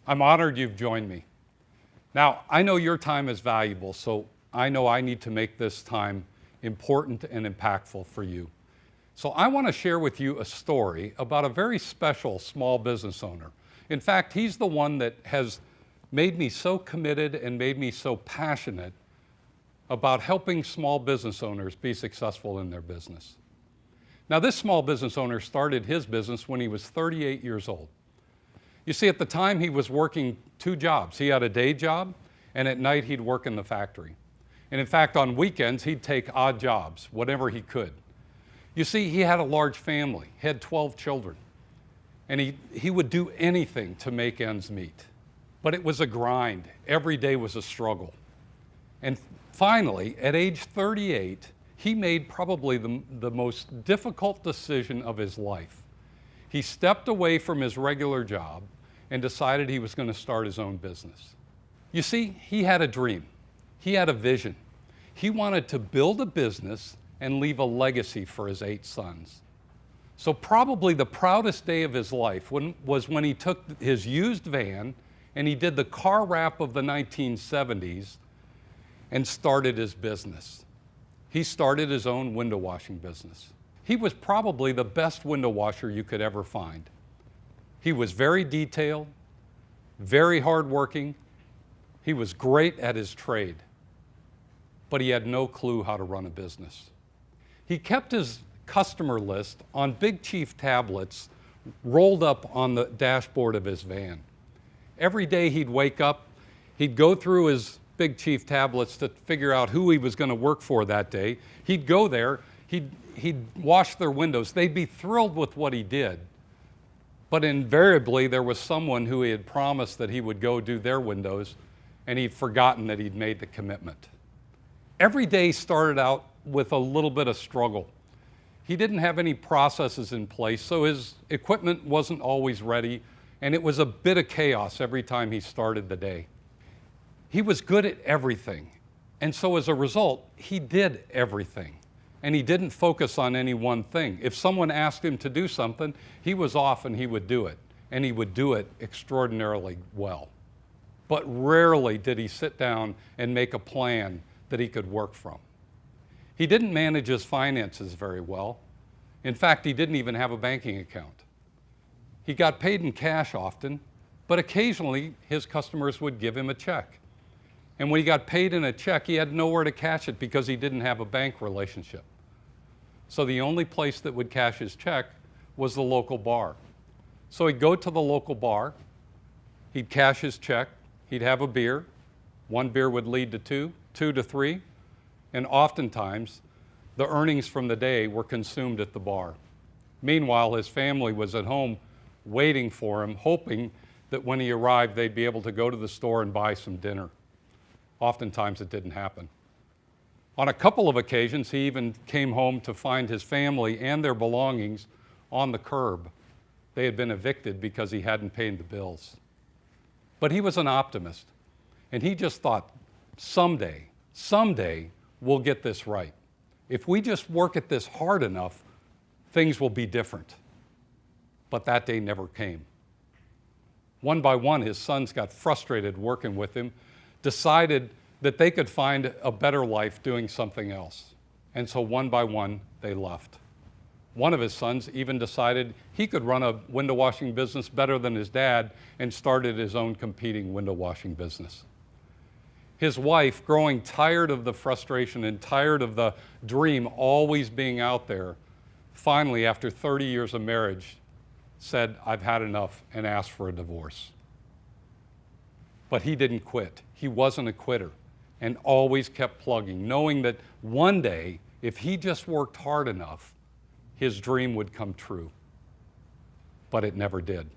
I'm honored you've joined me. Now, I know your time is valuable, so I know I need to make this time important and impactful for you. So I want to share with you a story about a very special small business owner. In fact, he's the one that has made me so committed and made me so passionate about helping small business owners be successful in their business. Now, this small business owner started his business when he was 38 years old. You see, at the time he was working 2 jobs. He had a day job, and at night he'd work in the factory. And in fact, on weekends, he'd take odd jobs, whatever he could. You see, he had a large family. He had 12 children. And he would do anything to make ends meet. But it was a grind. Every day was a struggle. And finally, at age 38, he made probably the most difficult decision of his life. He stepped away from his regular job and decided he was going to start his own business. You see, he had a dream. He had a vision. He wanted to build a business and leave a legacy for his 8 sons. So probably the proudest day of his life was when he took his used van and he did the car wrap of the 1970s and started his business. He started his own window washing business. He was probably the best window washer you could ever find. He was very detailed, very hardworking. He was great at his trade, but he had no clue how to run a business. He kept his customer list on Big Chief tablets rolled up on the dashboard of his van. Every day he'd wake up, he'd go through his Big Chief tablets to figure out who he was going to work for that day. He'd go there, he'd wash their windows. They'd be thrilled with what he did. But invariably, there was someone who he had promised that he would go do their windows, and he'd forgotten that he'd made the commitment. Every day started out with a little bit of struggle. He didn't have any processes in place, so his equipment wasn't always ready, and it was a bit of chaos every time he started the day. He was good at everything, and so as a result, he did everything, and he didn't focus on any one thing. If someone asked him to do something, he was off and he would do it, and he would do it extraordinarily well. But rarely did he sit down and make a plan that he could work from. He didn't manage his finances very well. In fact, he didn't even have a banking account. He got paid in cash often, but occasionally his customers would give him a check. And when he got paid in a check, he had nowhere to cash it because he didn't have a bank relationship. So the only place that would cash his check was the local bar. So he'd go to the local bar, he'd cash his check, he'd have a beer. 1 beer would lead to 2, 2 to 3, and oftentimes the earnings from the day were consumed at the bar. Meanwhile, his family was at home waiting for him, hoping that when he arrived, they'd be able to go to the store and buy some dinner. Oftentimes it didn't happen. On a couple of occasions, he even came home to find his family and their belongings on the curb. They had been evicted because he hadn't paid the bills. But he was an optimist, and he just thought, someday we'll get this right. If we just work at this hard enough, things will be different. But that day never came. One by one, his sons got frustrated working with him, decided that they could find a better life doing something else. And so one by one, they left. One of his sons even decided he could run a window washing business better than his dad and started his own competing window washing business. His wife, growing tired of the frustration and tired of the dream always being out there, finally, after 30 years of marriage, said, "I've had enough," and asked for a divorce. But he didn't quit. He wasn't a quitter and always kept plugging, knowing that one day, if he just worked hard enough, his dream would come true. But it never did.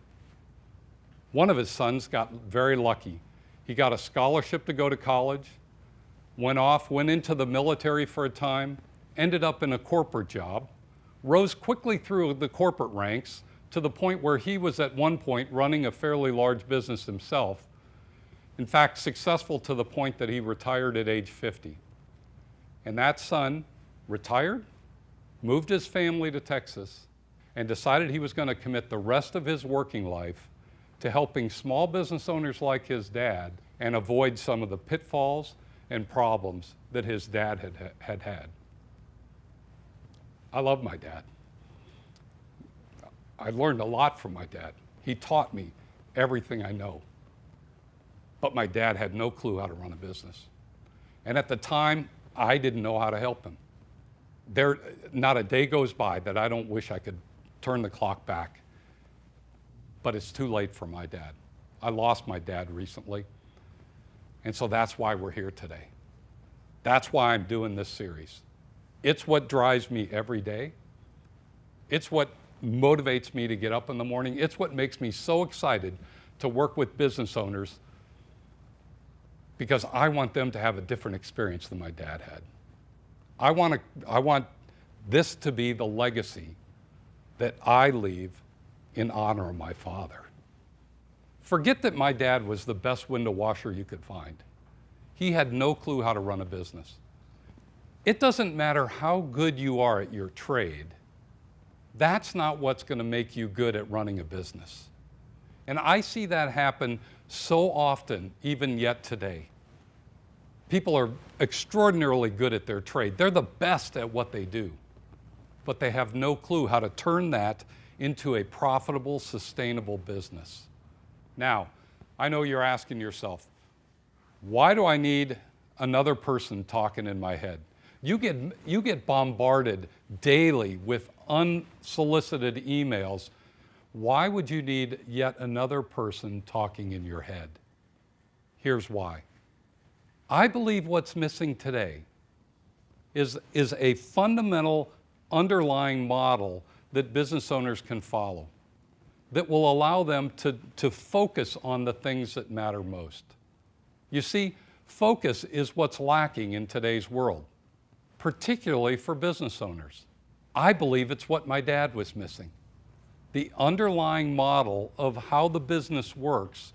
One of his sons got very lucky. He got a scholarship to go to college, went into the military for a time, ended up in a corporate job, rose quickly through the corporate ranks to the point where he was at one point running a fairly large business himself. In fact, successful to the point that he retired at age 50. And that son retired, moved his family to Texas, and decided he was going to commit the rest of his working life to helping small business owners like his dad and avoid some of the pitfalls and problems that his dad had. I love my dad. I learned a lot from my dad. He taught me everything I know. But my dad had no clue how to run a business. And at the time, I didn't know how to help him. Not a day goes by that I don't wish I could turn the clock back. But it's too late for my dad. I lost my dad recently. And so that's why we're here today. That's why I'm doing this series. It's what drives me every day. It's what motivates me to get up in the morning. It's what makes me so excited to work with business owners, because I want them to have a different experience than my dad had. I want this to be the legacy that I leave in honor of my father. Forget that my dad was the best window washer you could find. He had no clue how to run a business. It doesn't matter how good you are at your trade. That's not what's going to make you good at running a business. And I see that happen so often, even yet today. People are extraordinarily good at their trade. They're the best at what they do, but they have no clue how to turn that into a profitable, sustainable business. Now, I know you're asking yourself, why do I need another person talking in my head? You get bombarded daily with unsolicited emails. Why would you need yet another person talking in your head? Here's why. I believe what's missing today is a fundamental underlying model that business owners can follow that will allow them to focus on the things that matter most. You see, focus is what's lacking in today's world, particularly for business owners. I believe it's what my dad was missing. The underlying model of how the business works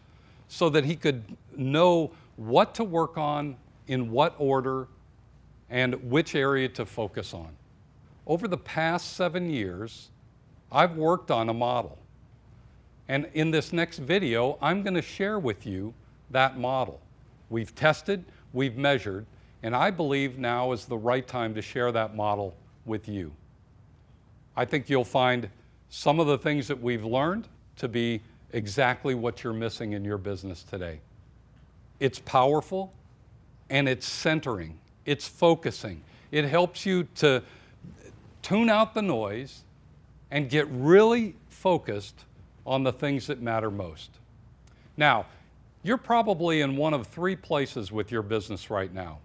so that he could know what to work on, in what order, and which area to focus on. Over the past 7 years, I've worked on a model. And in this next video, I'm going to share with you that model. We've tested, we've measured, and I believe now is the right time to share that model with you. I think you'll find some of the things that we've learned to be exactly what you're missing in your business today. It's powerful and it's centering, it's focusing. It helps you to tune out the noise and get really focused on the things that matter most. Now, you're probably in one of three places with your business right now.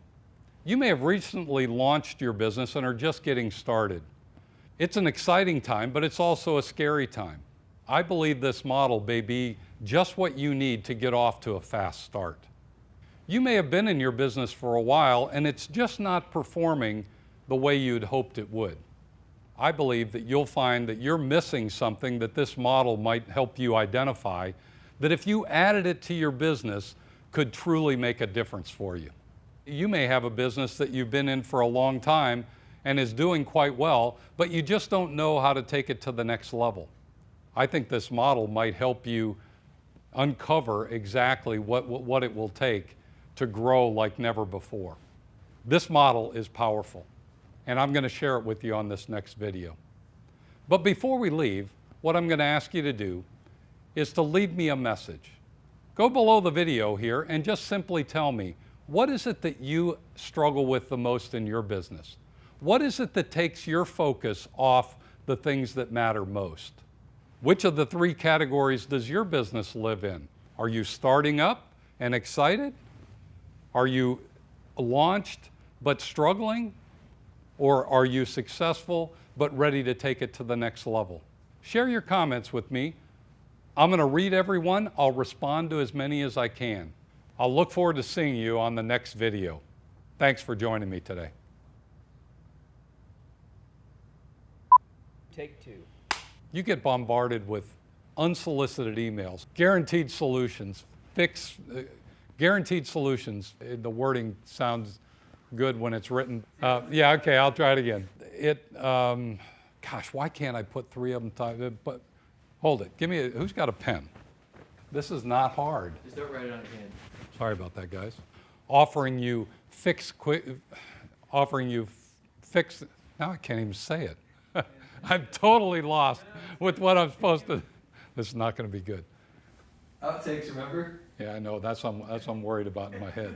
You may have recently launched your business and are just getting started. It's an exciting time, but it's also a scary time. I believe this model may be just what you need to get off to a fast start. You may have been in your business for a while and it's just not performing the way you'd hoped it would. I believe that you'll find that you're missing something that this model might help you identify, that if you added it to your business, could truly make a difference for you. You may have a business that you've been in for a long time and is doing quite well, but you just don't know how to take it to the next level. I think this model might help you uncover exactly what it will take to grow like never before. This model is powerful, and I'm going to share it with you on this next video. But before we leave, what I'm going to ask you to do is to leave me a message. Go below the video here and just simply tell me, what is it that you struggle with the most in your business? What is it that takes your focus off the things that matter most? Which of the three categories does your business live in? Are you starting up and excited? Are you launched but struggling? Or are you successful but ready to take it to the next level? Share your comments with me. I'm going to read every one. I'll respond to as many as I can. I'll look forward to seeing you on the next video. Thanks for joining me today. Take two. You get bombarded with unsolicited emails, guaranteed solutions, guaranteed solutions. The wording sounds good when it's written. Yeah, okay, I'll try it again. Gosh, why can't I put three of them? But hold it. Who's got a pen? This is not hard. Just don't write it on your hand. Sorry about that, guys. Offering you fix, now I can't even say it. I'm totally lost with what I'm supposed to, this is not going to be good. Outtakes, remember? Yeah, I know, that's what I'm worried about in my head.